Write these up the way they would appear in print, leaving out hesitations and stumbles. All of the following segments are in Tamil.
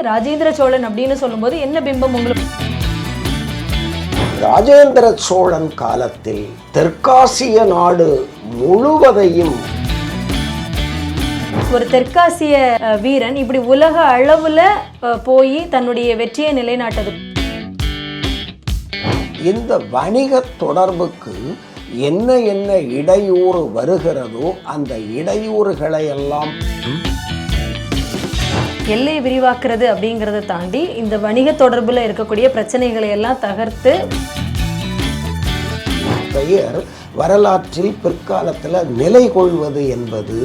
ராஜேந்திர சோழன் அப்படின்னு சொல்லும்போது என்ன பிம்பம் உங்களுக்கு? ராஜேந்திர சோழன் காலத்தில் தெற்காசிய நாடு முழுவதையும் ஒரு தெற்காசிய வீரன் இப்படி உலக அளவுல போய் தன்னுடைய வெற்றியை நிலைநாட்டது. இந்த வணிக தொடர்புக்கு என்ன என்ன இடையூறு வருகிறதோ அந்த இடையூறுகளை எல்லாம் எல்லை விரிவாக்குறது அப்படிங்கிறத தாண்டி இந்த வணிக தொடர்புல இருக்கக்கூடிய பிரச்சனைகளை எல்லாம் தகர்த்து பெயர் வரலாற்றில் பிற்காலத்தில் நிலை கொள்வது என்பது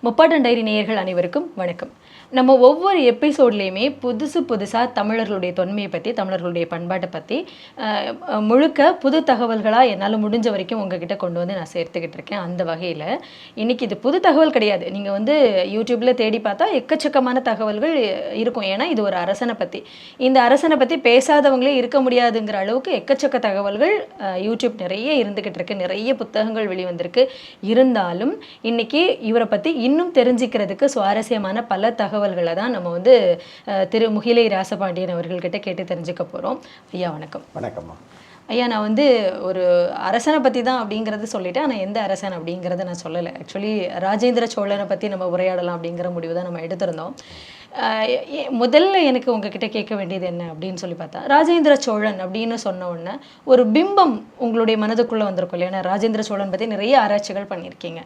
முப்பாட்டன் டைரி நேயர்கள் அனைவருக்கும் வணக்கம். நம்ம ஒவ்வொரு எபிசோட்லேயுமே புதுசாக தமிழர்களுடைய தொன்மையை பற்றி, தமிழர்களுடைய பண்பாட்டை பற்றி முழுக்க புது தகவல்களாக என்னால் முடிஞ்ச வரைக்கும் உங்ககிட்ட கொண்டு வந்து நான் சேர்த்துக்கிட்டு இருக்கேன். அந்த வகையில் இன்றைக்கி இது புது தகவல் கிடையாது. நீங்கள் வந்து யூடியூப்பில் தேடி பார்த்தா எக்கச்சக்கமான தகவல்கள் இருக்கும். ஏன்னா இது ஒரு அரசனை பற்றி, இந்த அரசனை பற்றி பேசாதவங்களே இருக்க முடியாதுங்கிற அளவுக்கு எக்கச்சக்க தகவல்கள் யூடியூப் நிறைய இருந்துக்கிட்டு இருக்கு. நிறைய புத்தகங்கள் வெளிவந்திருக்கு. இருந்தாலும் இன்றைக்கி இவரை பற்றி இன்னும் தெரிஞ்சிக்கிறதுக்கு சுவாரஸ்யமான பல தகவல்களை தான் நம்ம வந்து திரு முகிலை ராசபாண்டியன் அவர்கள்கிட்ட கேட்டு தெரிஞ்சுக்க போகிறோம். ஐயா வணக்கம். வணக்கம்மா. ஐயா, நான் வந்து ஒரு அரசனை பற்றி தான் அப்படிங்கிறது சொல்லிட்டேன். ஆனால் எந்த அரசன் அப்படிங்கிறத நான் சொல்லலை. ஆக்சுவலி ராஜேந்திர சோழனை பற்றி நம்ம உரையாடலாம் அப்படிங்கிற முடிவு தான் நம்ம எடுத்திருந்தோம். முதல்ல எனக்கு உங்ககிட்ட கேட்க வேண்டியது என்ன அப்படின்னு சொல்லி பார்த்தா, ராஜேந்திர சோழன் அப்படின்னு சொன்ன உடனே ஒரு பிம்பம் உங்களுடைய மனதுக்குள்ளே வந்திருக்கும் இல்லையா? ராஜேந்திர சோழன் பற்றி நிறைய ஆராய்ச்சிகள் பண்ணியிருக்கீங்க.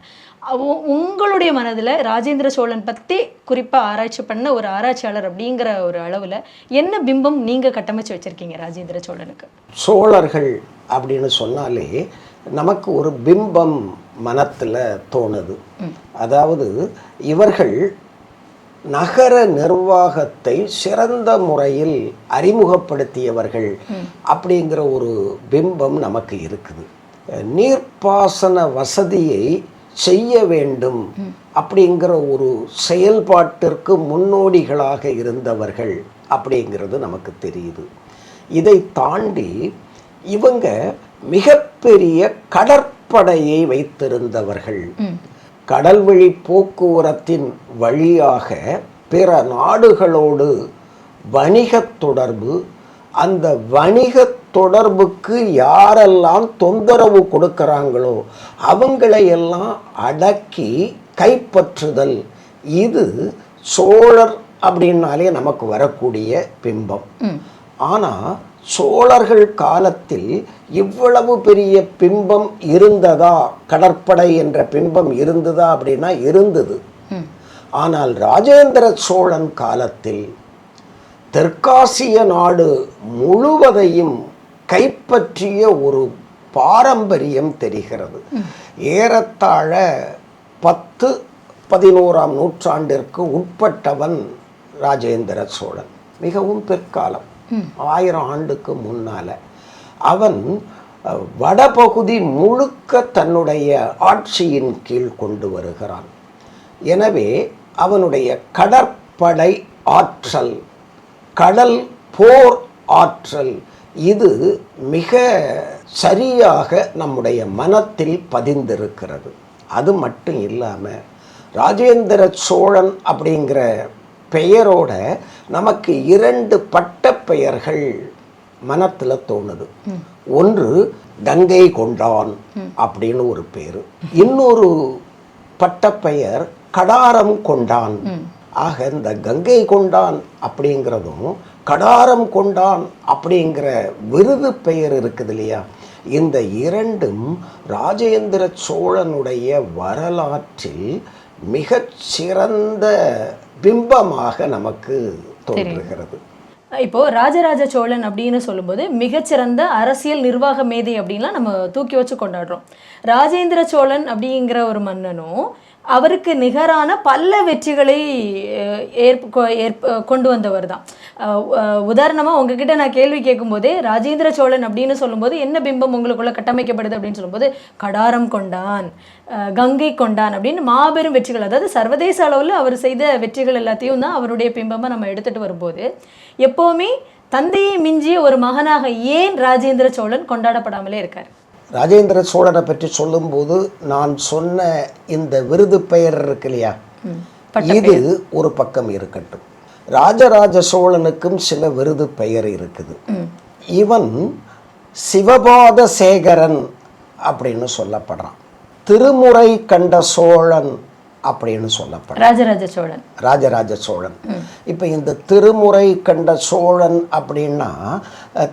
உங்களுடைய மனதில் ராஜேந்திர சோழன் பற்றி குறிப்பாக ஆராய்ச்சி பண்ண ஒரு ஆராய்ச்சியாளர் அப்படிங்கிற ஒரு அளவில் என்ன பிம்பம் நீங்கள் கட்டமைச்சு வச்சுருக்கீங்க ராஜேந்திர சோழனுக்கு? சோழர்கள் அப்படின்னு சொன்னாலே நமக்கு ஒரு பிம்பம் மனத்தில் தோணுது. அதாவது இவர்கள் நகர நிர்வாகத்தை சிறந்த முறையில் அறிமுகப்படுத்தியவர்கள் அப்படிங்கிற ஒரு பிம்பம் நமக்கு இருக்குது. நீர்ப்பாசன வசதியை செய்ய வேண்டும் அப்படிங்கிற ஒரு செயல்பாட்டிற்கு முன்னோடிகளாக இருந்தவர்கள் அப்படிங்கிறது நமக்கு தெரியுது. இதை தாண்டி இவங்க மிகப்பெரிய கடற்படையை வைத்திருந்தவர்கள். கடல்வழி போக்குவரத்தின் வழியாக பிற நாடுகளோடு வணிக தொடர்பு, அந்த வணிக தொடர்புக்கு யாரெல்லாம் தொந்தரவு கொடுக்கறாங்களோ அவங்களையெல்லாம் அடக்கி கைப்பற்றுதல், இது சோழர் அப்படின்னாலே நமக்கு வரக்கூடிய பிம்பம். ஆனால் சோழர்கள் காலத்தில் இவ்வளவு பெரிய பிம்பம் இருந்ததா, கடற்படை என்ற பிம்பம் இருந்ததா அப்படின்னா இருந்தது. ஆனால் ராஜேந்திர சோழன் காலத்தில் தெற்காசிய நாடு முழுவதையும் கைப்பற்றிய ஒரு பாரம்பரியம் தெரிகிறது. ஏறத்தாழ 10-11ஆம் நூற்றாண்டிற்கு உட்பட்டவன் ராஜேந்திர சோழன். மிகவும் பிற்காலம், 1000 ஆண்டுக்கு முன்னால அவன் வடபகுதி முழுக்க தன்னுடைய ஆட்சியின் கீழ் கொண்டு வருகிறான். எனவே அவனுடைய கடற்படை ஆற்றல், கடல் போர் ஆற்றல், இது மிக சரியாக நம்முடைய மனத்தில் பதிந்திருக்கிறது. அது மட்டும் இல்லாமல் ராஜேந்திர சோழன் அப்படிங்கிற பெயரோட நமக்கு 2 பட்ட பெயர்கள் மனத்தில் தோணுது. ஒன்று கங்கை கொண்டான் அப்படின்னு ஒரு பேரு, இன்னொரு பட்டப்பெயர் கடாரம் கொண்டான். ஆக இந்த கங்கை கொண்டான் அப்படிங்கிறதும் கடாரம் கொண்டான் அப்படிங்கிற விருது பெயர் இருக்குது இல்லையா, இந்த 2ம் ராஜேந்திர சோழனுடைய வரலாற்றில் மிகச் சிறந்த பிம்பமாக நமக்கு தோன்றுகிறது. இப்போ ராஜராஜ சோழன் அப்படின்னு சொல்லும்போது மிகச்சிறந்த அரசியல் நிர்வாக மேதை அப்படின்லாம் நம்ம தூக்கி வச்சு கொண்டாடுறோம். ராஜேந்திர சோழன் அப்படிங்கிற ஒரு மன்னனும் அவருக்கு நிகரான பல வெற்றிகளை கொண்டு வந்தவர் தான். உதாரணமாக உங்ககிட்ட நான் கேள்வி கேட்கும்போதே ராஜேந்திர சோழன் அப்படின்னு சொல்லும்போது என்ன பிம்பம் உங்களுக்குள்ள கட்டமைக்கப்படுது அப்படின்னு சொல்லும்போது கடாரம் கொண்டான், கங்கை கொண்டான் அப்படின்னு மாபெரும் வெற்றிகள், அதாவது சர்வதேச அளவில் அவர் செய்த வெற்றிகள் எல்லாத்தையும் தான் அவருடைய பிம்பமாக நம்ம எடுத்துகிட்டு வரும்போது எப்போவுமே தந்தையை மிஞ்சிய ஒரு மகனாக ஏன் ராஜேந்திர சோழன் கொண்டாடப்படாமலே இருக்கார்? ராஜேந்திர சோழனை பற்றி சொல்லும்போது நான் சொன்ன இந்த விருது பெயர் இருக்கு இல்லையா, இது ஒரு பக்கம் இருக்கட்டும். ராஜராஜ சோழனுக்கும் சில விருது பெயர் இருக்குது. இவன் சிவபாத சேகரன் அப்படின்னு சொல்லப்படுறான். திருமுறை கண்ட சோழன் அப்படின்னு சொல்லப்படுறான் ராஜராஜ சோழன். இப்போ இந்த திருமுறை கண்ட சோழன் அப்படின்னா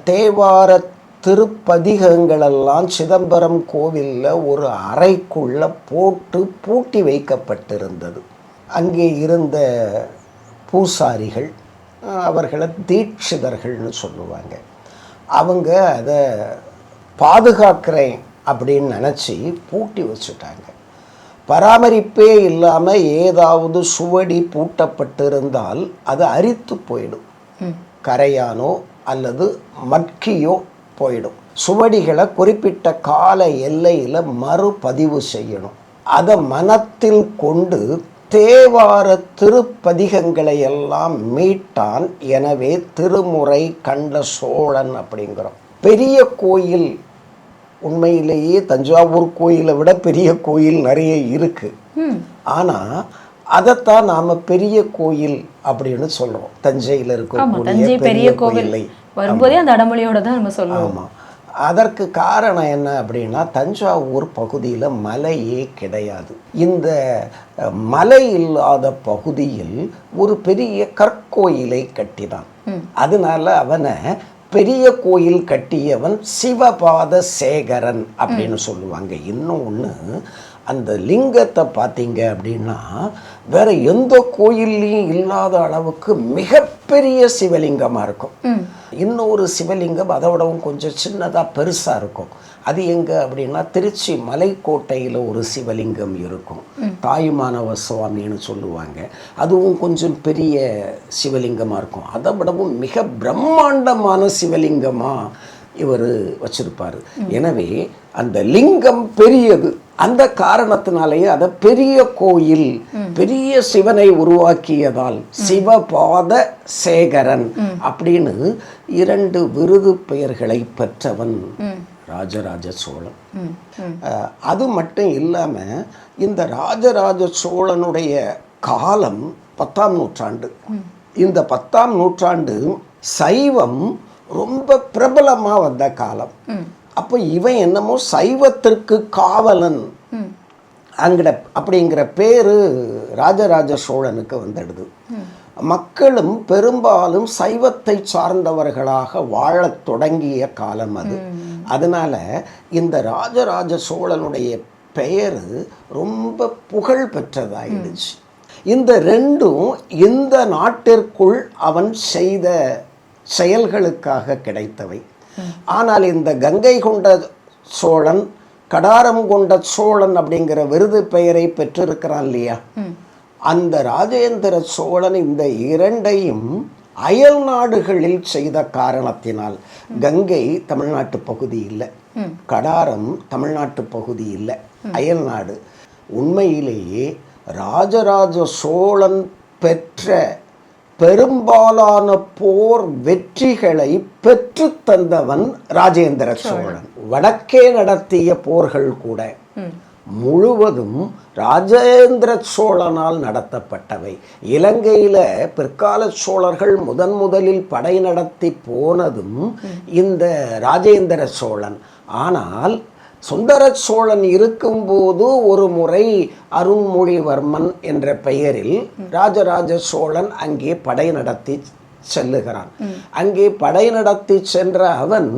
தேவார திருப்பதிகங்களெல்லாம் சிதம்பரம் கோவிலில் ஒரு அறைக்குள்ள போட்டு பூட்டி வைக்கப்பட்டிருந்தது. அங்கே இருந்த பூசாரிகள், அவர்களை தீட்சிதர்கள்னு சொல்லுவாங்க, அவங்க அதை பாதுகாக்கிறேன் அப்படின்னு நினச்சி பூட்டி வச்சுட்டாங்க. பராமரிப்பே இல்லாமல் ஏதாவது சுவடி பூட்டப்பட்டிருந்தால் அது அரித்து போயிடும், கரையானோ அல்லது மட்கியோ போயிடும். சுவடிகளை குறிப்பிட்ட கால எல்லையில் மறுபதிவு செய்யணும். அதை மனத்தில் கொண்டு தேவார திருப்பதிகங்களை எல்லாம் மீட்டான். எனவே திருமுறை கண்ட சோழன் அப்படிங்கிறோம். பெரிய கோயில், உண்மையிலேயே தஞ்சாவூர் கோயிலை விட பெரிய கோயில் நிறைய இருக்கு. ஆனால் அதைத்தான் நாம் பெரிய கோயில் அப்படின்னு சொல்கிறோம். தஞ்சையில் இருக்கக்கூடிய பெரிய கோயிலை வரும்போதே அந்த அடமொழியோட தான் நம்ம சொல்லுவோம். ஆமாம். அதற்கு காரணம் என்ன அப்படின்னா, தஞ்சாவூர் பகுதியில் மலையே கிடையாது. இந்த மலை இல்லாத பகுதியில் ஒரு பெரிய கற்கோயிலை கட்டினான். அதனால அவனை பெரிய கோயில் கட்டியவன் சிவபாத சேகரன் அப்படின்னு சொல்லுவாங்க. இன்னும் ஒன்று, அந்த லிங்கத்தை பார்த்தீங்க அப்படின்னா வேற எந்த கோயில்லையும் இல்லாத அளவுக்கு மிகப்பெரிய சிவலிங்கமாக இருக்கும். இன்னொரு சிவலிங்கம் அதை விடவும் கொஞ்சம் சின்னதாக பெருசாக இருக்கும். அது எங்கே அப்படின்னா, திருச்சி மலைக்கோட்டையில் ஒரு சிவலிங்கம் இருக்கும், தாயுமானவ சுவாமின்னு சொல்லுவாங்க. அதுவும் கொஞ்சம் பெரிய சிவலிங்கமாக இருக்கும். அதை விடவும் மிக பிரம்மாண்டமான சிவலிங்கமாக இவர் வச்சிருப்பார். எனவே அந்த லிங்கம் பெரியது. அந்த காரணத்தினாலேயே அதை பெரிய கோயில், பெரிய சிவனை உருவாக்கியதால் சிவபாத சேகரன் அப்படின்னு 2 விருது பெயர்களை பெற்றவன் ராஜராஜ சோழன். அது மட்டும் இல்லாமல் இந்த ராஜராஜ சோழனுடைய காலம் 10ஆம் நூற்றாண்டு. இந்த 10ஆம் நூற்றாண்டு சைவம் ரொம்ப பிரபலமாக வந்த காலம். அப்போ இவன் என்னமோ சைவத்திற்கு காவலன் அப்படிங்கிற பேரு ராஜராஜ சோழனுக்கு வந்துடுது. மக்களும் பெரும்பாலும் சைவத்தை சார்ந்தவர்களாக வாழத் தொடங்கிய காலம் அது. அதனால இந்த ராஜராஜ சோழனுடைய பெயர் ரொம்ப புகழ் பெற்றதாயிடுச்சு. இந்த ரெண்டும் இந்த நாட்டிற்குள் அவன் செய்த செயல்களுக்காக கிடைத்தவை. ஆனால் இந்த கங்கை கொண்ட சோழன், கடாரம் கொண்ட சோழன் அப்படிங்கிற விருது பெயரை பெற்றிருக்கிறான் இல்லையா, அந்த ராஜேந்திர சோழன் இந்த இரண்டையும் அயல் நாடுகளில் செய்த காரணத்தினால், கங்கை தமிழ்நாட்டு பகுதி இல்லை, கடாரம் தமிழ்நாட்டு பகுதி இல்லை, அயல் நாடு. உண்மையிலேயே ராஜராஜ சோழன் பெற்ற பெரும்பாலான போர் வெற்றிகளை பெற்று தந்தவன் ராஜேந்திர சோழன். வடக்கே நடத்திய போர்கள் கூட முழுவதும் ராஜேந்திர சோழனால் நடத்தப்பட்டவை. இலங்கையில் பிற்கால சோழர்கள் முதலில் படை நடத்தி போனதும் இந்த ராஜேந்திர சோழன். ஆனால் சுந்தர சோழன் இருக்கும்போது ஒரு முறை அருண்மொழிவர்மன் என்ற பெயரில் ராஜராஜ சோழன் அங்கே படை நடத்தி செல்லுகிறான். அங்கே படை நடத்தி சென்ற அவன்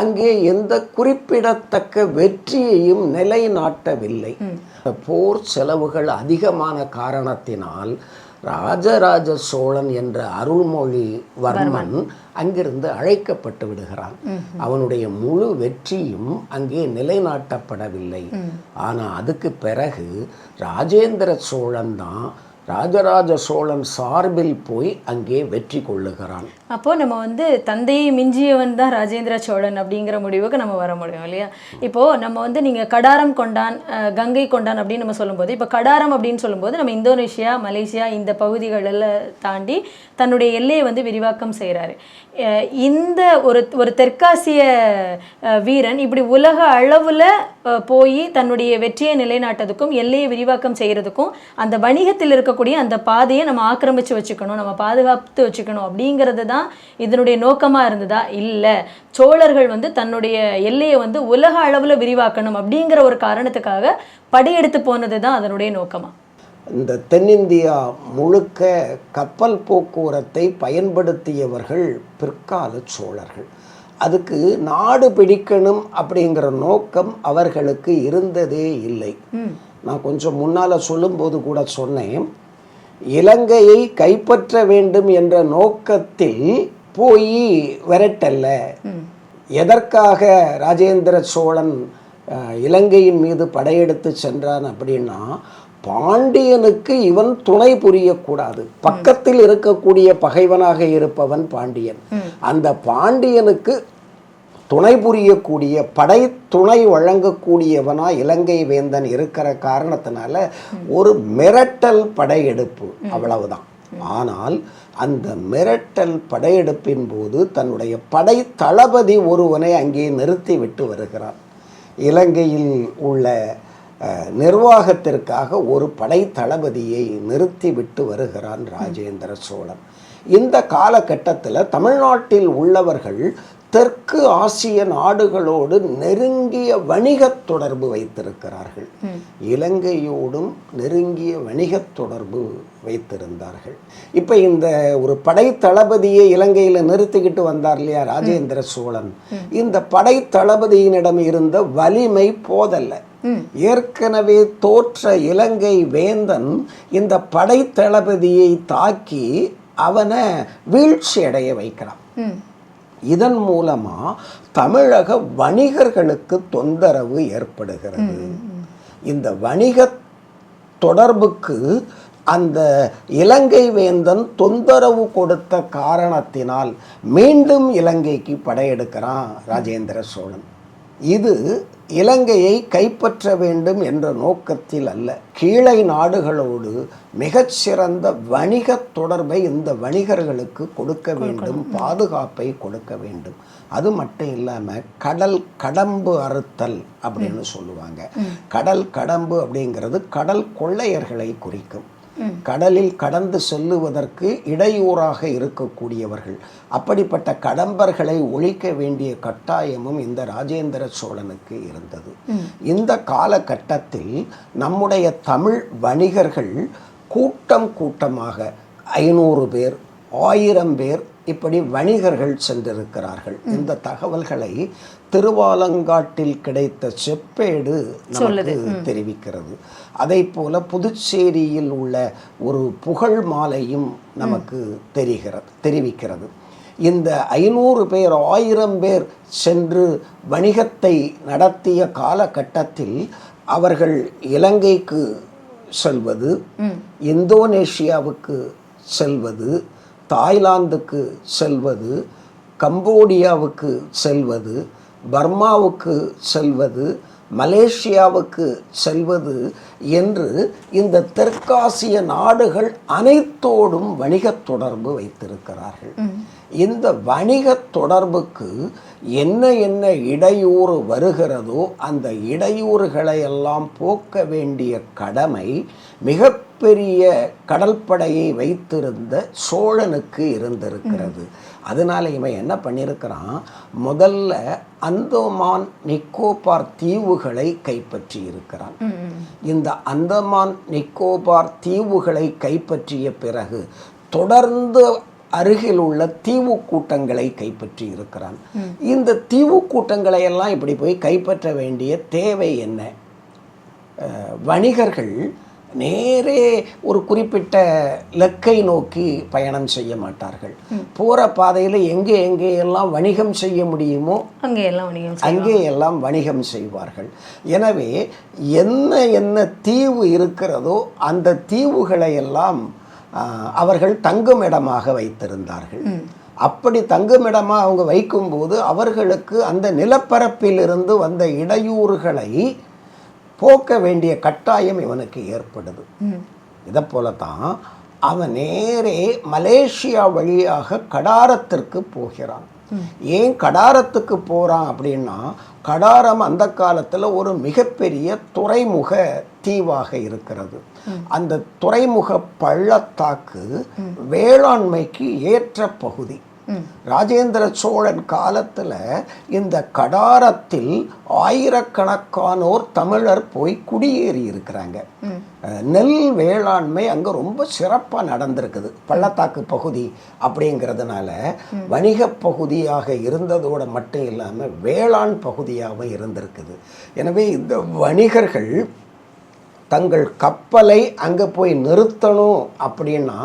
அங்கே எந்த குறிப்பிடத்தக்க வெற்றியையும் நிலைநாட்டவில்லை. போர் செலவுகள் அதிகமான காரணத்தினால் ராஜராஜ சோழன் என்ற அருள்மொழிவர்மன் அங்கிருந்து அழைக்கப்பட்டு விடுகிறான். அவனுடைய முழு வெற்றியும் அங்கே நிலைநாட்டப்படவில்லை. ஆனால் அதுக்கு பிறகு ராஜேந்திர சோழன் தான் ராஜராஜ சோழன் சார்பில் போய் அங்கே வெற்றி கொள்ளுகிறான். அப்போ நம்ம வந்து தந்தையை மிஞ்சியவன் தான் ராஜேந்திர சோழன் அப்படிங்கிற முடிவுக்கு நம்ம வர முடியும் இல்லையா? இப்போ நம்ம வந்து நீங்க கடாரம் கொண்டான், கங்கை கொண்டான் அப்படின்னு நம்ம சொல்லும்போது, இப்போ கடாரம் அப்படின்னு சொல்லும்போது நம்ம இந்தோனேஷியா, மலேசியா இந்த பகுதிகளில் தாண்டி தன்னுடைய எல்லையை வந்து விரிவாக்கம் செய்கிறாரு. இந்த ஒரு தெற்காசிய வீரன் இப்படி உலக அளவில் போய் தன்னுடைய வெற்றியை நிலைநாட்டதுக்கும் எல்லையை விரிவாக்கம் செய்கிறதுக்கும் அந்த வணிகத்தில் இருக்கக்கூடிய அந்த பாதையை நம்ம ஆக்கிரமித்து வச்சுக்கணும், நம்ம பாதுகாத்து வச்சுக்கணும் அப்படிங்கிறது தான் இதனுடைய நோக்கமாக இருந்ததா? இல்லை, சோழர்கள் வந்து தன்னுடைய எல்லையை வந்து உலக அளவில் விரிவாக்கணும் அப்படிங்கிற ஒரு காரணத்துக்காக படையெடுத்து போனது தான் அதனுடைய நோக்கமாக? இந்த தென்னிந்தியா முழுக்க கப்பல் போக்குவரத்தை பயன்படுத்தியவர்கள் பிற்கால சோழர்கள். அதுக்கு நாடு பிடிக்கணும் அப்படிங்கிற நோக்கம் அவர்களுக்கு இருந்ததே இல்லை. நான் கொஞ்சம் முன்னால் சொல்லும்போது கூட சொன்னேன், இலங்கையை கைப்பற்ற வேண்டும் என்ற நோக்கத்தில் போய் விரட்டல்ல. எதற்காக ராஜேந்திர சோழன் இலங்கையின் மீது படையெடுத்து சென்றான் அப்படின்னா, பாண்டியனுக்கு இவன் துணை புரியக்கூடாது. பக்கத்தில் இருக்கக்கூடிய பகைவனாக இருப்பவன் பாண்டியன். அந்த பாண்டியனுக்கு துணை புரியக்கூடிய படை துணை வழங்கக்கூடியவனா இலங்கை வேந்தன் இருக்கிற காரணத்தினால ஒரு மிரட்டல் படையெடுப்பு, அவ்வளவுதான். ஆனால் அந்த மிரட்டல் படையெடுப்பின் போது தன்னுடைய படை தளபதி ஒருவனை அங்கே நிறுத்தி விட்டு வருகிறார். இலங்கையில் உள்ள நிர்வாகத்திற்காக ஒரு படை தளபதியை நிறுத்தி விட்டு வருகிறான் ராஜேந்திர சோழன். இந்த காலகட்டத்தில் தமிழ்நாட்டில் உள்ளவர்கள் தெற்கு ஆசிய நாடுகளோடு நெருங்கிய வணிக தொடர்பு வைத்திருக்கிறார்கள். இலங்கையோடும் நெருங்கிய வணிக தொடர்பு வைத்திருந்தார்கள். இப்போ இந்த ஒரு படை தளபதியை இலங்கையில் நிறுத்திக்கிட்டு வந்தார் இல்லையா ராஜேந்திர சோழன், இந்த படை தளபதியினிடம் இருந்த வலிமை போதல்ல. ஏற்கனவே தோற்ற இலங்கை வேந்தன் இந்த படை தளபதியை தாக்கி அவனை வீழ்ச்சி அடைய வைக்கிறான். இதன் மூலமா தமிழக வணிகர்களுக்கு தொந்தரவு ஏற்படுகிறது. இந்த வணிக தொடர்புக்கு அந்த இலங்கை வேந்தன் தொந்தரவு கொடுத்த காரணத்தினால் மீண்டும் இலங்கைக்கு படையெடுக்கிறான் ராஜேந்திர சோழன். இது இலங்கையை கைப்பற்ற வேண்டும் என்ற நோக்கத்தில் அல்ல, கீழை நாடுகளோடு மிகச்சிறந்த வணிக தொடர்பை இந்த வணிகர்களுக்கு கொடுக்க வேண்டும், பாதுகாப்பை கொடுக்க வேண்டும். அது மட்டும் இல்லாமல் கடல் கடம்பு அறுத்தல் அப்படின்னு சொல்லுவாங்க. கடல் கடம்பு அப்படிங்கிறது கடல் கொள்ளையர்களை குறிக்கும். கடலில் கடந்து செல்லுவதற்கு இடையூறாக இருக்கக்கூடியவர்கள். அப்படிப்பட்ட கடம்பர்களை ஒழிக்க வேண்டிய கட்டாயமும் இந்த ராஜேந்திர சோழனுக்கு இருந்தது. இந்த காலகட்டத்தில் நம்முடைய தமிழ் வணிகர்கள் கூட்டம் கூட்டமாக 500 பேர் 1000 பேர் இப்படி வணிகர்கள் சென்றிருக்கிறார்கள். இந்த தகவல்களை திருவாலங்காட்டில் கிடைத்த செப்பேடு நமக்கு தெரிவிக்கிறது. அதை போல புதுச்சேரியில் உள்ள ஒரு புகழ் மாலையும் நமக்கு தெரிவிக்கிறது. இந்த 500 பேர் 1000 பேர் சென்று வணிகத்தை நடத்திய காலகட்டத்தில் அவர்கள் இலங்கைக்கு செல்வது, இந்தோனேஷியாவுக்கு செல்வது, தாய்லாந்துக்கு செல்வது, கம்போடியாவுக்கு செல்வது, பர்மாவுக்கு செல்வது, மலேசியாவுக்கு செல்வது என்று இந்த தெற்காசிய நாடுகள் அனைத்தோடும் வணிக தொடர்பு வைத்திருக்கிறார்கள். இந்த வணிக தொடர்புக்கு என்ன என்ன இடையூறு வருகிறதோ அந்த இடையூறுகளை எல்லாம் போக்க வேண்டிய கடமை மிகப்பெரிய கடற்படையை வைத்திருந்த சோழனுக்கு இருந்திருக்கிறது. அதனால இவன் என்ன பண்ணியிருக்கிறான், முதல்ல அந்தமான் நிக்கோபார் தீவுகளை கைப்பற்றி இருக்கிறான். இந்த அந்தமான் நிக்கோபார் தீவுகளை கைப்பற்றிய பிறகு தொடர்ந்து அருகில் உள்ள தீவு கூட்டங்களை கைப்பற்றி இருக்கிறான். இந்த தீவு கூட்டங்களை எல்லாம் இப்படி போய் கைப்பற்ற வேண்டிய தேவை என்ன? வணிகர்கள் நேரே ஒரு குறிப்பிட்ட இலக்கை நோக்கி பயணம் செய்ய மாட்டார்கள். போகிற பாதையில் எங்கே எங்கேயெல்லாம் வணிகம் செய்ய முடியுமோ அங்கேயெல்லாம் வணிகம் செய்வார்கள். எனவே என்ன தீவு இருக்கிறதோ அந்த தீவுகளை எல்லாம் அவர்கள் தங்குமிடமாக வைத்திருந்தார்கள். அப்படி தங்குமிடமாக அவங்க வைக்கும்போது அவர்களுக்கு அந்த நிலப்பரப்பிலிருந்து வந்த இடையூறுகளை போக்க வேண்டிய கட்டாயம் இவனுக்கு ஏற்படுது. இதை போலத்தான் அவன் நேரே மலேசியா வழியாக கடாரத்திற்கு போகிறான். ஏன் கடாரத்துக்கு போகிறான் அப்படின்னா, கடாரம் அந்த காலத்தில் ஒரு மிகப்பெரிய துறைமுக தீவாக இருக்கிறது. அந்த துறைமுக பள்ளத்தாக்கு வேளாண்மைக்கு ஏற்ற பகுதி. ராஜேந்திர சோழன் காலத்தில் இந்த கடாரத்தில் ஆயிரக்கணக்கானோர் தமிழர் போய் குடியேறி இருக்கிறாங்க. நெல் வேளாண்மை அங்கே ரொம்ப சிறப்பாக நடந்திருக்குது. பள்ளத்தாக்கு பகுதி அப்படிங்கிறதுனால வணிக பகுதியாக இருந்ததோடு மட்டும் இல்லாமல் வேளாண் பகுதியாகவும் இருந்திருக்குது. எனவே இந்த வணிகர்கள் தங்கள் கப்பலை அங்கே போய் நிறுத்தணும் அப்படின்னா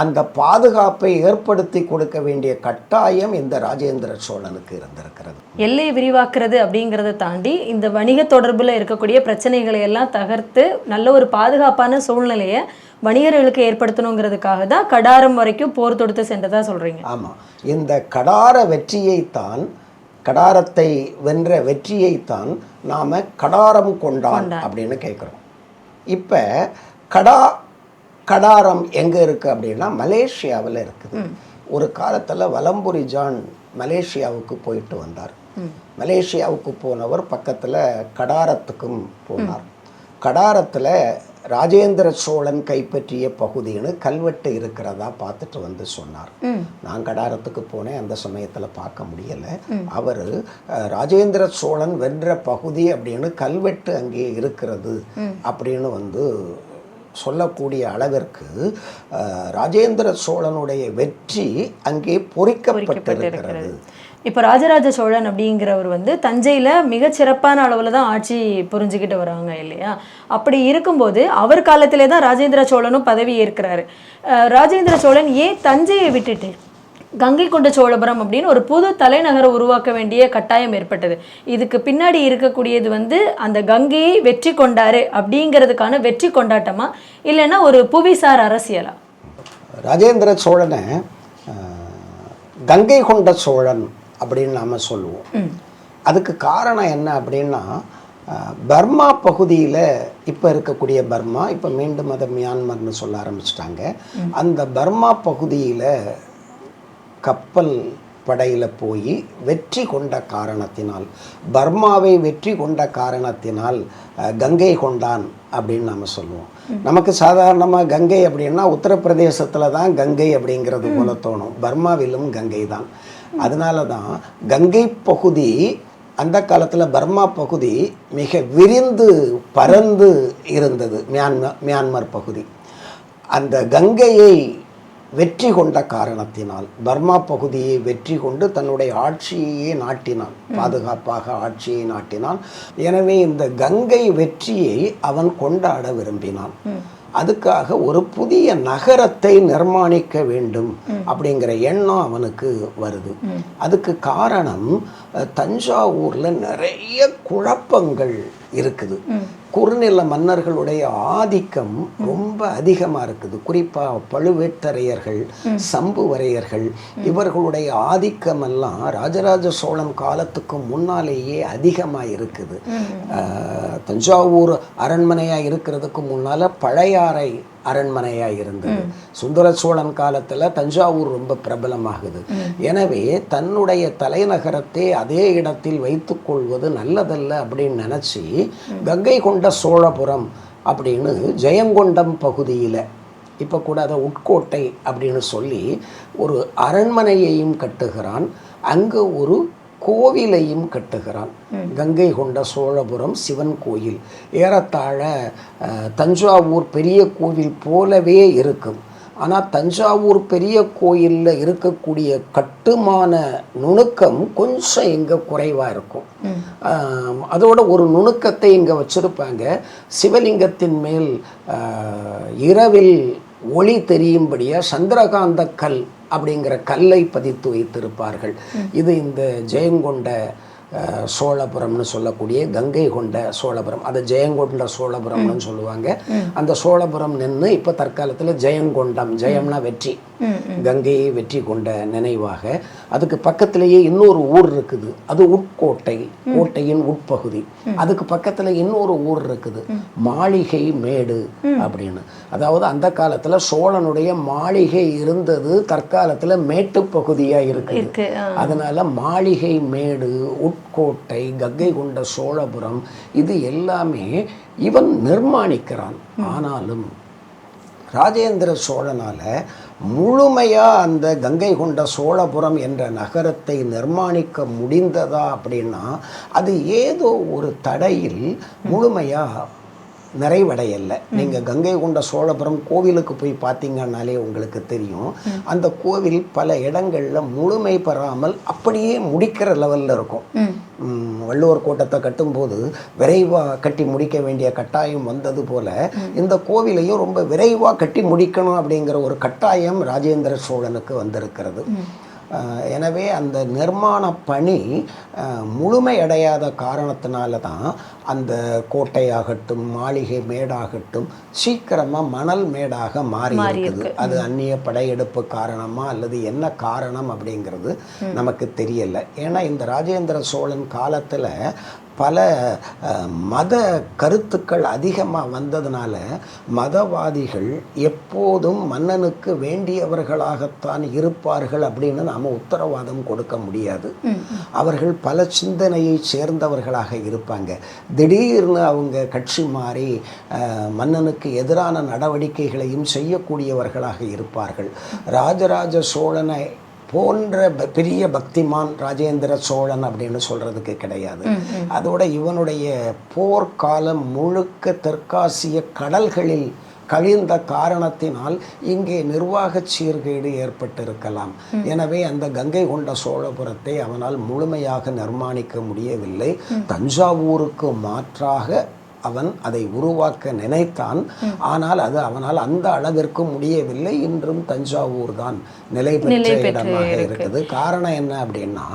அந்த பாதுகாப்பை ஏற்படுத்தி கொடுக்க வேண்டிய கட்டாயம் இந்த ராஜேந்திர சோழனுக்கு இருந்திருக்கிறது. எல்லை விரிவாக்குறது அப்படிங்கிறத தாண்டி இந்த வணிக தொடர்பில் இருக்கக்கூடிய பிரச்சனைகளை எல்லாம் தகர்த்து நல்ல ஒரு பாதுகாப்பான சூழ்நிலையை வணிகர்களுக்கு ஏற்படுத்தணுங்கிறதுக்காக தான் கடாரம் வரைக்கும் போர் தொடுத்து சென்றதா சொல்கிறீங்க. ஆமாம், இந்த கடார வெற்றியைத்தான், கடாரத்தை வென்ற வெற்றியைத்தான் நாம் கடாரம் கொண்டான் அப்படின்னு கேட்குறோம். இப்போ கடாரம் எங்கே இருக்குது அப்படின்னா மலேசியாவில் இருக்குது. ஒரு காலத்தில் வலம்புரி ஜான் மலேசியாவுக்கு போயிட்டு வந்தார். மலேசியாவுக்கு போனவர் பக்கத்தில் கடாரத்துக்கும் போனார். கடாரத்தில் ராஜேந்திர சோழன் கைப்பற்றிய பகுதின்னு கல்வெட்டு இருக்கிறதா பார்த்துட்டு வந்து சொன்னார். நான் கடாரத்துக்கு போனேன், அந்த சமயத்தில் பார்க்க முடியலை. அவர் ராஜேந்திர சோழன் வென்ற பகுதி அப்படின்னு கல்வெட்டு அங்கே இருக்கிறது அப்படின்னு வந்து சொல்லக்கூடிய அளவிற்கு ராஜேந்திர சோழனுடைய வெற்றி அங்கே பொறிக்கப்பட்டிருக்கிறது. இப்போ ராஜராஜ சோழன் அப்படிங்கிறவர் வந்து தஞ்சையில் மிகச்சிறப்பான அளவில் தான் ஆட்சி புரிஞ்சுக்கிட்டு வராங்க இல்லையா? அப்படி இருக்கும்போது அவர் காலத்திலே தான் ராஜேந்திர சோழனும் பதவி ஏற்கிறாரு. ராஜேந்திர சோழன் ஏன் தஞ்சையை விட்டுட்டு கங்கை கொண்ட சோழபுரம் அப்படின்னு ஒரு புது தலைநகரை உருவாக்க வேண்டிய கட்டாயம் ஏற்பட்டது? இதுக்கு பின்னாடி இருக்கக்கூடியது வந்து அந்த கங்கையை வெற்றி கொண்டாரு அப்படிங்கிறதுக்கான வெற்றி கொண்டாட்டமா, இல்லைன்னா ஒரு புவிசார் அரசியலா? ராஜேந்திர சோழனை கங்கை கொண்ட சோழன் அப்படின்னு நாம் சொல்லுவோம். அதுக்கு காரணம் என்ன அப்படின்னா, பர்மா பகுதியில் இப்போ இருக்கக்கூடிய பர்மா, இப்போ மீண்டும் அதை மியான்மர்னு சொல்ல ஆரம்பிச்சிட்டாங்க. அந்த பர்மா பகுதியில் கப்பல் படையில் போய் வெற்றி கொண்ட காரணத்தினால், பர்மாவை வெற்றி கொண்ட காரணத்தினால் கங்கை கொண்டான் அப்படின்னு நாம் சொல்லுவோம். நமக்கு சாதாரணமாக கங்கை அப்படின்னா உத்தரப்பிரதேசத்தில் தான் கங்கை அப்படிங்கிறது போல தோணும். பர்மாவிலும் கங்கை தான். அதனால தான் கங்கை பகுதி அந்த காலத்தில் பர்மா பகுதி மிக விரிந்து பறந்து இருந்தது. மியான்மர் பகுதி அந்த கங்கையை வெற்றி கொண்ட காரணத்தினால், பர்மா பகுதியை வெற்றி கொண்டு தன்னுடைய ஆட்சியையே நாட்டினான், பாதுகாப்பாக ஆட்சியை நாட்டினான். எனவே இந்த கங்கை வெற்றியை அவன் கொண்டாட விரும்பினான். அதுக்காக ஒரு புதிய நகரத்தை நிர்மாணிக்க வேண்டும் அப்படிங்கிற எண்ணம் அவனுக்கு வருது. அதுக்கு காரணம் தஞ்சாவூரில் நிறைய குழப்பங்கள் இருக்குது. குறுநில மன்னர்களுடைய ஆதிக்கம் ரொம்ப அதிகமாக இருக்குது. குறிப்பாக பழுவேட்டரையர்கள், சம்புவரையர்கள், இவர்களுடைய ஆதிக்கம் எல்லாம் ராஜராஜ சோழன் காலத்துக்கு முன்னாலேயே அதிகமாக இருக்குது. தஞ்சாவூர் அரண்மனையாக இருக்கிறதுக்கு முன்னால் பழையாறை அரண்மனையாக இருந்தது. சுந்தர சோழன் காலத்தில் தஞ்சாவூர் ரொம்ப பிரபலமாகுது. எனவே தன்னுடைய தலைநகரத்தை அதே இடத்தில் வைத்துக்கொள்வது நல்லதல்ல அப்படின்னு நினச்சி கங்கை கொண்ட சோழபுரம் அப்படின்னு ஜெயங்கொண்டம் பகுதியில், இப்போ கூட அதை உட்கோட்டை அப்படின்னு சொல்லி ஒரு அரண்மனையையும் கட்டுகிறான். அங்கே ஒரு கோவிலையும் கட்டுகிறான். கங்கை கொண்ட சோழபுரம் சிவன் கோயில் ஏறத்தாழ தஞ்சாவூர் பெரிய கோவில் போலவே இருக்கும். ஆனால் தஞ்சாவூர் பெரிய கோயிலில் இருக்கக்கூடிய கட்டுமான நுணுக்கம் கொஞ்சம் இங்கே குறைவாக இருக்கும். அதோட ஒரு நுணுக்கத்தை இங்கே வச்சுருப்பாங்க. சிவலிங்கத்தின் மேல் இரவில் ஒளி தெரியும்படியாக சந்திரகாந்த கல் அப்படிங்கிற கல்லை பதித்து வைத்திருப்பார்கள். இது இந்த ஜெயங்கொண்ட சோழபுரம்னு சொல்லக்கூடிய கங்கை கொண்ட சோழபுரம், அதை ஜெயங்கொண்ட சோழபுரம்னு சொல்லுவாங்க. அந்த சோழபுரம் நின்று இப்போ தற்காலத்தில் ஜெயங்கொண்டம், ஜெயம்னா வெற்றி, கங்கையை வெற்றி கொண்ட நினைவாக. அதுக்கு பக்கத்திலேயே இன்னொரு ஊர் இருக்குது, அது உட்கோட்டை, கோட்டையின் உட்பகுதி. அதுக்கு பக்கத்தில் இன்னொரு ஊர் இருக்குது மாளிகை மேடு அப்படின்னு. அதாவது அந்த காலத்தில் சோழனுடைய மாளிகை இருந்தது தற்காலத்தில் மேட்டு பகுதியாக இருக்குது. அதனால மாளிகை மேடு, உட்கோட்டை, கங்கை கொண்ட சோழபுரம் இது எல்லாமே இவன் நிர்மாணிக்கிறான். ஆனாலும் ராஜேந்திர சோழனால் முழுமையாக அந்த கங்கை கொண்ட சோழபுரம் என்ற நகரத்தை நிர்மாணிக்க முடிந்ததா அப்படின்னா அது ஏதோ ஒரு தடையில் முழுமையாக நிறைவடையலை. நீங்கள் கங்கை கொண்ட சோழபுரம் கோவிலுக்கு போய் பார்த்தீங்கன்னாலே உங்களுக்கு தெரியும், அந்த கோவில் பல இடங்களில் முழுமை பெறாமல் அப்படியே முடிக்கிற லெவலில் இருக்கும். வள்ளுவர் கோட்டத்தை கட்டும்போது விரைவாக கட்டி முடிக்க வேண்டிய கட்டாயம் வந்தது போல இந்த கோவிலையும் ரொம்ப விரைவாக கட்டி முடிக்கணும் அப்படிங்கிற ஒரு கட்டாயம் ராஜேந்திர சோழனுக்கு வந்திருக்கிறது. எனவே அந்த நிர்மாண பணி முழுமையடையாத காரணத்தினால தான் அந்த கோட்டையாகட்டும் மாளிகை மேடாகட்டும் சீக்கிரமாக மணல் மேடாக மாறி இருக்குது. அது அந்நிய படையெடுப்பு காரணமா அல்லது என்ன காரணம் அப்படிங்கிறது நமக்கு தெரியலை. ஏன்னா இந்த ராஜேந்திர சோழன் காலத்தில் பல மத கருத்துக்கள் அதிகமாக வந்ததுனால மதவாதிகள் எப்போதும் மன்னனுக்கு வேண்டியவர்களாகத்தான் இருப்பார்கள் அப்படின்னு நாம் உத்தரவாதம் கொடுக்க முடியாது. அவர்கள் பல சிந்தனையை சேர்ந்தவர்களாக இருப்பாங்க. திடீர்னு அவங்க கட்சி மாறி மன்னனுக்கு எதிரான நடவடிக்கைகளையும் செய்யக்கூடியவர்களாக இருப்பார்கள். ராஜராஜ சோழனை போன்ற பெரிய பக்திமான் ராஜேந்திர சோழன் அப்படின்னு சொல்றதுக்கு கிடையாது. அதோட இவனுடைய போர்க்காலம் முழுக்க தெற்காசிய கடல்களில் கழிந்த காரணத்தினால் இங்கே நிர்வாக சீர்கேடு ஏற்பட்டிருக்கலாம். எனவே அந்த கங்கை கொண்ட சோழபுரத்தை அவனால் முழுமையாக நிர்மாணிக்க முடியவில்லை. தஞ்சாவூருக்கு மாற்றாக அவன் அதை உருவாக்க நினைத்தான். ஆனால் அது அவனால் அந்த அளவிற்கு முடியவில்லை. இன்றும் தஞ்சாவூர் தான் நிலை பெற்ற இடமாக இருக்குது. காரணம் என்ன அப்படின்னா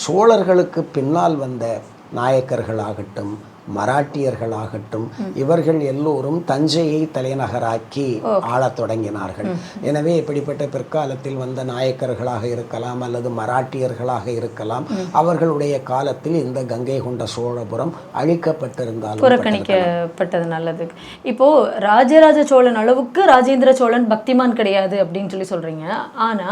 சோழர்களுக்கு பின்னால் வந்த நாயக்கர்களாகட்டும் மராட்டியர்களாகட்டும் இவர்கள் எல்லோரும் தஞ்சையை தலைநகராக்கி ஆளத் தொடங்கினார்கள். எனவே இப்படிப்பட்ட பிற்காலத்தில் வந்த நாயக்கர்களாக இருக்கலாம் அல்லது மராட்டியர்களாக இருக்கலாம், அவர்களுடைய காலத்தில் இந்த கங்கை கொண்ட சோழபுரம் அழிக்கப்பட்டிருந்தாலும் புறக்கணிக்கப்பட்டது நல்லது. இப்போ ராஜராஜ சோழன் அளவுக்கு ராஜேந்திர சோழன் பக்திமான் கிடையாது அப்படின்னு சொல்லி சொல்றீங்க. ஆனா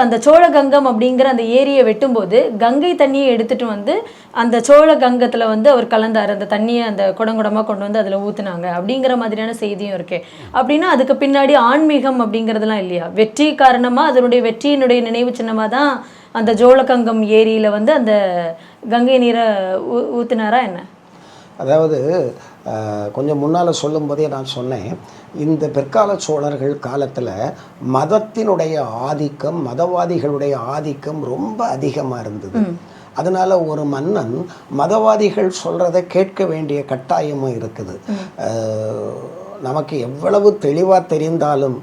அந்த சோழ கங்கம் அப்படிங்கிற அந்த ஏரியை வெட்டும்போது கங்கை தண்ணியை எடுத்துட்டு வந்து அந்த சோழ கங்கத்துல வந்து அவர் கலந்தார். அந்த தண்ணியை அந்த குடங்குடமா கொண்டு வந்து அதுல ஊத்துனாங்க அப்படிங்கிற மாதிரியான செய்தியும் இருக்கு. அப்படின்னா அதுக்கு பின்னாடி ஆன்மீகம் அப்படிங்கிறதுலாம் இல்லையா? வெற்றி காரணமா அதனுடைய வெற்றியினுடைய நினைவு சின்னமா தான் அந்த ஜோழகங்கம் ஏரியில வந்து அந்த கங்கை நீரை ஊத்துனாரா என்ன? அதாவது கொஞ்சம் முன்னால் சொல்லும்போதே நான் சொன்னேன், இந்த பிற்கால சோழர்கள் காலத்தில் மதத்தினுடைய ஆதிக்கம், மதவாதிகளுடைய ஆதிக்கம் ரொம்ப அதிகமாக இருந்தது. அதனால் ஒரு மன்னன் மதவாதிகள் சொல்கிறத கேட்க வேண்டிய கட்டாயமும் இருக்குது. நமக்கு எவ்வளவு தெளிவாக தெரிந்தாலும்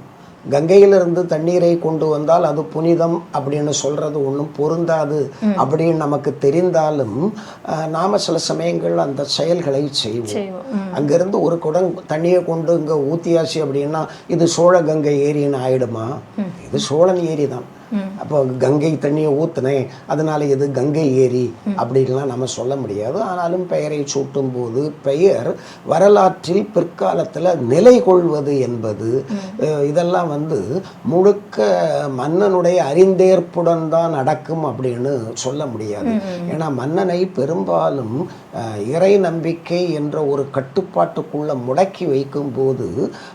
கங்கையிலிருந்து தண்ணீரை கொண்டு வந்தால் அது புனிதம் அப்படின்னு சொல்கிறது ஒன்றும் பொருந்தாது அப்படின்னு நமக்கு தெரிந்தாலும் நாம் சில சமயங்கள் அந்த செயல்களை செய்வோம். அங்கேருந்து ஒரு குடம் தண்ணியை கொண்டு இங்கே ஊத்தியாச்சு அப்படின்னா இது சோழ கங்கை ஏரின்னு ஆயிடுமா? இது சோழன் ஏரி தான். அப்போ கங்கை தண்ணியை ஊற்றுனேன் அதனால இது கங்கை ஏரி அப்படின்லாம் நம்ம சொல்ல முடியாது. ஆனாலும் பெயரை சூட்டும் போது பெயர் வரலாற்றில் பிற்காலத்தில் நிலை கொள்வது என்பது இதெல்லாம் வந்து முழுக்க மன்னனுடைய அறிந்தேற்புடன் தான் நடக்கும் அப்படின்னு சொல்ல முடியாது. ஏன்னா மன்னனை பெரும்பாலும் இறை நம்பிக்கை என்ற ஒரு கட்டுப்பாட்டுக்குள்ள முடக்கி வைக்கும் போது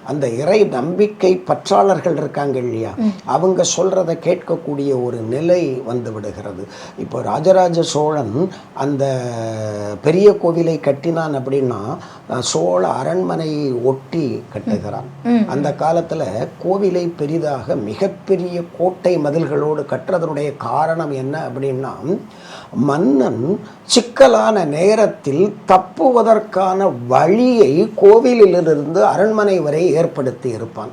அந்த இறை நம்பிக்கை பற்றாளர்கள் இருக்காங்க இல்லையா, அவங்க சொல்றதை கேட்க கேட்கக்கூடிய ஒரு நிலை வந்து விடுகிறது. இப்போ ராஜராஜ சோழன் அந்த பெரிய கோவிலை கட்டினான் அப்படின்னா சோழ அரண்மனையை ஒட்டி கட்டுகிறான். அந்த காலத்தில் கோவிலை பெரிதாக மிகப்பெரிய கோட்டை மதில்களோடு கட்டுறதனுடைய காரணம் என்ன அப்படின்னா, மன்னன் சிக்கலான நேரத்தில் தப்புவதற்கான வழியை கோவிலிலிருந்து அரண்மனை வரை ஏற்படுத்தி இருப்பான்.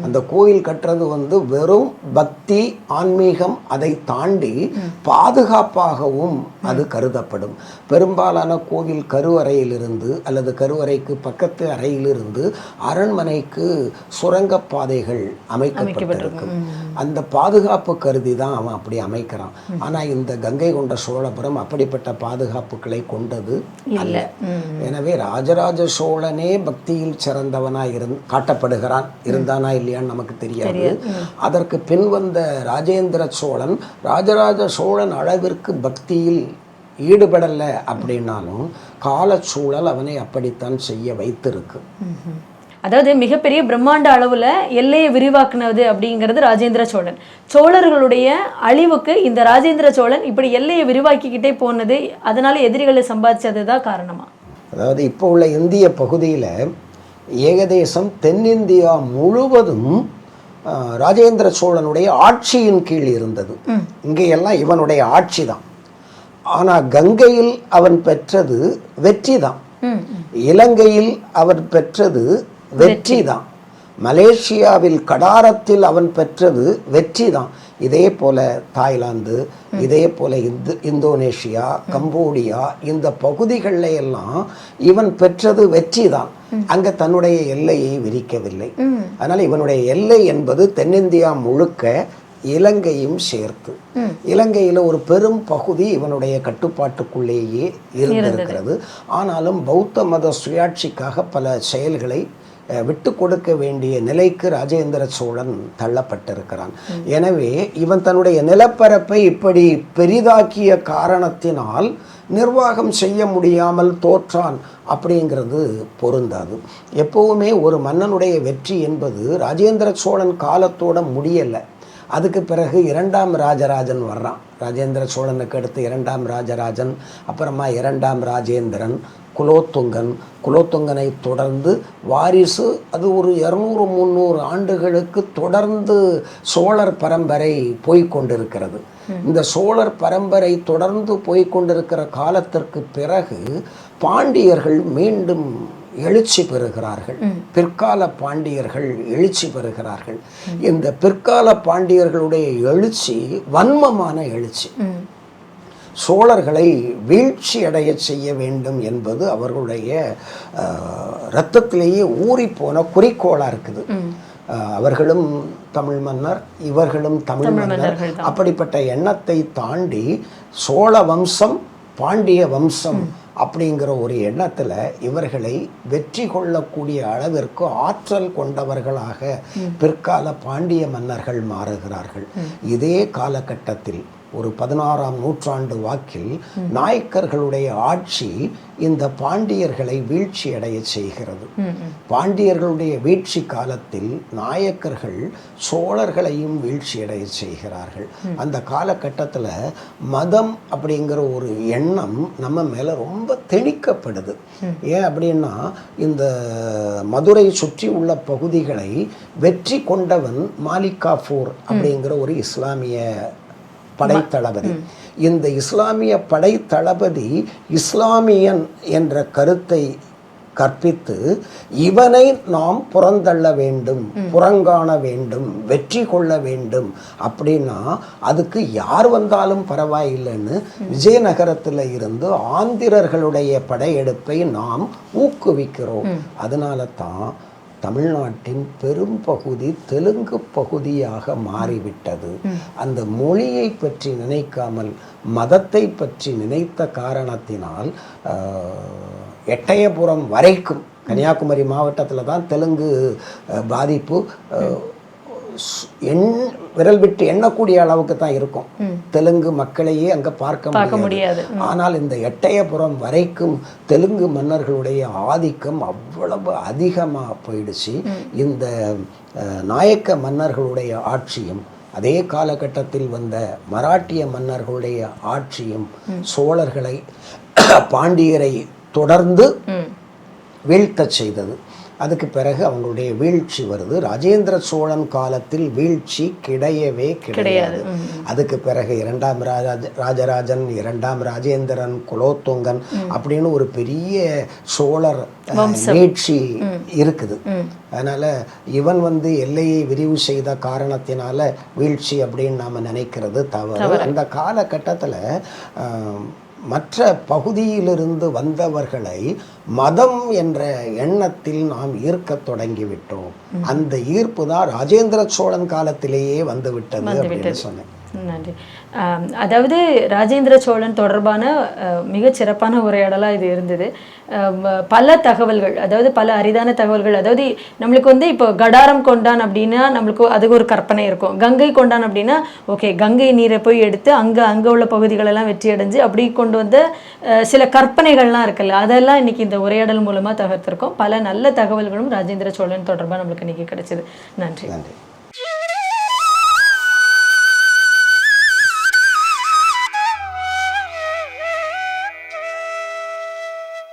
அந்த கோவில் கட்டுறது வந்து வெறும் பக்தி ஆன்மீகம், அதை தாண்டி பாதுகாப்பாகவும் அது கருதப்படும். பெரும்பாலான கோவில் கருவறையிலிருந்து அல்லது கருவறைக்கு பக்கத்து அறையிலிருந்து அரண்மனைக்கு சுரங்கப்பாதைகள் அமைக்கப்பட்டிருக்கும். அந்த பாதுகாப்பு கருதி தான் அவன் அப்படி அமைக்கிறான். ஆனால் இந்த கங்கை கொண்ட சோழபுரம் அப்படிப்பட்ட பாதுகாப்புகளை கொண்டது அல்ல. எனவே ராஜராஜ சோழனே பக்தியில் சிறந்தவனாய் காட்டப்படுகிறான். இருந்தானா இல்லையான்னு நமக்கு தெரியாது. அதற்கு பின் வந்த ராஜேந்திர சோழன் ராஜராஜ சோழன் அளவிற்கு பக்தியில் ஈடுபடலை அப்படின்னாலும் காலச்சூழல் அவனை அப்படித்தான் செய்ய வைத்திருக்கு. அதாவது மிகப்பெரிய பிரம்மாண்ட அளவில் எல்லையை விரிவாக்குனது அப்படிங்கிறது ராஜேந்திர சோழன். சோழர்களுடைய அழிவுக்கு இந்த ராஜேந்திர சோழன் இப்படி எல்லையை விரிவாக்கிக்கிட்டே போனது, அதனால எதிரிகளை சம்பாதிச்சது தான் காரணமா? அதாவது இப்போ உள்ள இந்திய பகுதியில் ஏகதேசம் தென்னிந்தியா முழுவதும் ராஜேந்திர சோழனுடைய ஆட்சியின் கீழ் இருந்தது. இங்கேயெல்லாம் இவனுடைய ஆட்சி தான். ஆனால் கங்கையில் அவன் பெற்றது வெற்றி தான். இலங்கையில் அவன் பெற்றது வெற்றி தான். மலேசியாவில் கடாரத்தில் அவன் பெற்றது வெற்றி தான். இதே போல தாய்லாந்து, இதே போல இந்தோனேஷியா, கம்போடியா, இந்த பகுதிகளில் எல்லாம் இவன் பெற்றது வெற்றி தான். அங்க தன்னுடைய எல்லையை விரிக்கவில்லை. அதனால் இவனுடைய எல்லை என்பது தென்னிந்தியா முழுக்க, இலங்கையும் சேர்த்து. இலங்கையில் ஒரு பெரும் பகுதி இவனுடைய கட்டுப்பாட்டுக்குள்ளேயே இருந்திருக்கிறது. ஆனாலும் பௌத்த மத சுயாட்சிக்காக பல செயல்களை விட்டு கொடுக்க வேண்டிய நிலைக்கு ராஜேந்திர சோழன் தள்ளப்பட்டிருக்கிறான். எனவே இவன் தன்னுடைய நிலப்பரப்பை இப்படி பெரிதாக்கிய காரணத்தினால் நிர்வாகம் செய்ய முடியாமல் தோற்றான் அப்படிங்கிறது பொருந்தாது. எப்பவுமே ஒரு மன்னனுடைய வெற்றி என்பது ராஜேந்திர சோழன் காலத்தோட முடியலை. அதுக்கு பிறகு இரண்டாம் ராஜராஜன் வர்றான். ராஜேந்திர சோழனுக்கு அடுத்து இரண்டாம் ராஜராஜன், அப்புறமா இரண்டாம் ராஜேந்திரன், குலோத்துங்கனை தொடர்ந்து வாரிசு. அது ஒரு 200-300 ஆண்டுகளுக்கு தொடர்ந்து சோழர் பரம்பரை போய்கொண்டிருக்கிறது. இந்த சோழர் பரம்பரை தொடர்ந்து போய்கொண்டிருக்கிற காலத்திற்கு பிறகு பாண்டியர்கள் மீண்டும் எழுச்சி பெறுகிறார்கள். பிற்கால பாண்டியர்கள் எழுச்சி பெறுகிறார்கள். இந்த பிற்கால பாண்டியர்களுடைய எழுச்சி வன்மமான எழுச்சி. சோழர்களை வீழ்ச்சி அடைய செய்ய வேண்டும் என்பது அவர்களுடைய இரத்தத்திலேயே ஊறிப்போன குறிக்கோளாக இருக்குது. அவர்களும் தமிழ் மன்னர், இவர்களும் தமிழ் மன்னர். அப்படிப்பட்ட எண்ணத்தை தாண்டி சோழ வம்சம், பாண்டிய வம்சம் அப்படிங்கிற ஒரு எண்ணத்தில் இவர்களை வெற்றி கொள்ளக்கூடிய அளவிற்கு ஆற்றல் கொண்டவர்களாக பிற்கால பாண்டிய மன்னர்கள் மாறுகிறார்கள். இதே காலகட்டத்தில் ஒரு 16ஆம் நூற்றாண்டு வாக்கில் நாயக்கர்களுடைய ஆட்சி இந்த பாண்டியர்களை வீழ்ச்சி அடைய செய்கிறது. பாண்டியர்களுடைய வீழ்ச்சி காலத்தில் நாயக்கர்கள் சோழர்களையும் வீழ்ச்சி அடைய செய்கிறார்கள். அந்த காலகட்டத்தில் மதம் அப்படிங்கிற ஒரு எண்ணம் நம்ம மேலே ரொம்ப திணிக்கப்படுது. ஏன் அப்படின்னா, இந்த மதுரை சுற்றி உள்ள பகுதிகளை வெற்றி கொண்டவன் மாலிக் காஃபூர் அப்படிங்கிற ஒரு இஸ்லாமிய படைத்தளபதி. இந்த இஸ்லாமிய படைத்தளபதி இஸ்லாமியன் என்ற கருத்தை கற்பித்து இவனை நாம் புறந்தள்ள வேண்டும், புறங்காண வேண்டும், வெற்றி கொள்ள வேண்டும் அப்படின்னா அதுக்கு யார் வந்தாலும் பரவாயில்லைன்னு விஜயநகரத்தில் இருந்து ஆந்திரர்களுடைய படையெடுப்பை நாம் ஊக்குவிக்கிறோம். அதனால தான் தமிழ்நாட்டின் பெரும் பகுதி தெலுங்கு பகுதியாக மாறிவிட்டது. அந்த மொழியை பற்றி நினைக்காமல் மதத்தை பற்றி நினைத்த காரணத்தினால் எட்டயபுரம் வரைக்கும், கன்னியாகுமரி மாவட்டத்தில் தான் தெலுங்கு பாதிப்பு விரல் விட்டு எண்ணக்கூடிய அளவுக்கு தான் இருக்கும். தெலுங்கு மக்களையே அங்கே பார்க்க முடியாது. ஆனால் இந்த எட்டயபுரம் வரைக்கும் தெலுங்கு மன்னர்களுடைய ஆதிக்கம் அவ்வளவு அதிகமாக போயிடுச்சு. இந்த நாயக்க மன்னர்களுடைய ஆட்சியும் அதே காலகட்டத்தில் வந்த மராட்டிய மன்னர்களுடைய ஆட்சியும் சோழர்களை பாண்டியரை தொடர்ந்து வீழ்த்தச் செய்தது. அதுக்கு பிறகு அவங்களுடைய வீழ்ச்சி வருது. ராஜேந்திர சோழன் காலத்தில் வீழ்ச்சி கிடையவே கிடையாது. அதுக்கு பிறகு இரண்டாம் ராஜராஜன், இரண்டாம் ராஜேந்திரன், குலோத்துங்கன் அப்படின்னு ஒரு பெரிய சோழர் நீட்சி இருக்குது. அதனால இவன் எல்லையை விரிவு செய்த காரணத்தினால வீழ்ச்சி அப்படின்னு நாம் நினைக்கிறது தவறு. அந்த காலகட்டத்தில் மற்ற பகுதியிலிருந்து வந்தவர்களை மதம் என்ற எண்ணத்தில் நாம் ஈர்க்க தொடங்கிவிட்டோம். அந்த ஈர்ப்பு தான் ராஜேந்திர சோழன் காலத்திலேயே வந்துவிட்டது அப்படின்னு சொன்னேன். நன்றி. அதாவது ராஜேந்திர சோழன் தொடர்பான மிகச் சிறப்பான உரையாடலாக இது இருந்தது. பல தகவல்கள், அதாவது பல அரிதான தகவல்கள். அதாவது நம்மளுக்கு இப்போ கடாரம் கொண்டான் அப்படின்னா நம்மளுக்கு அதுக்கு ஒரு கற்பனை இருக்கும். கங்கை கொண்டான் அப்படின்னா ஓகே, கங்கை நீரை போய் எடுத்து அங்கே உள்ள பகுதிகளெல்லாம் வெற்றி அடைஞ்சு அப்படி கொண்டு வந்த சில கற்பனைகள்லாம் இருக்குல்ல, அதெல்லாம் இன்னைக்கு இந்த உரையாடல் மூலமாக தகர்த்திருக்கோம். பல நல்ல தகவல்களும் ராஜேந்திர சோழன் தொடர்பாக நம்மளுக்கு இன்னைக்கு கிடைச்சது. நன்றி.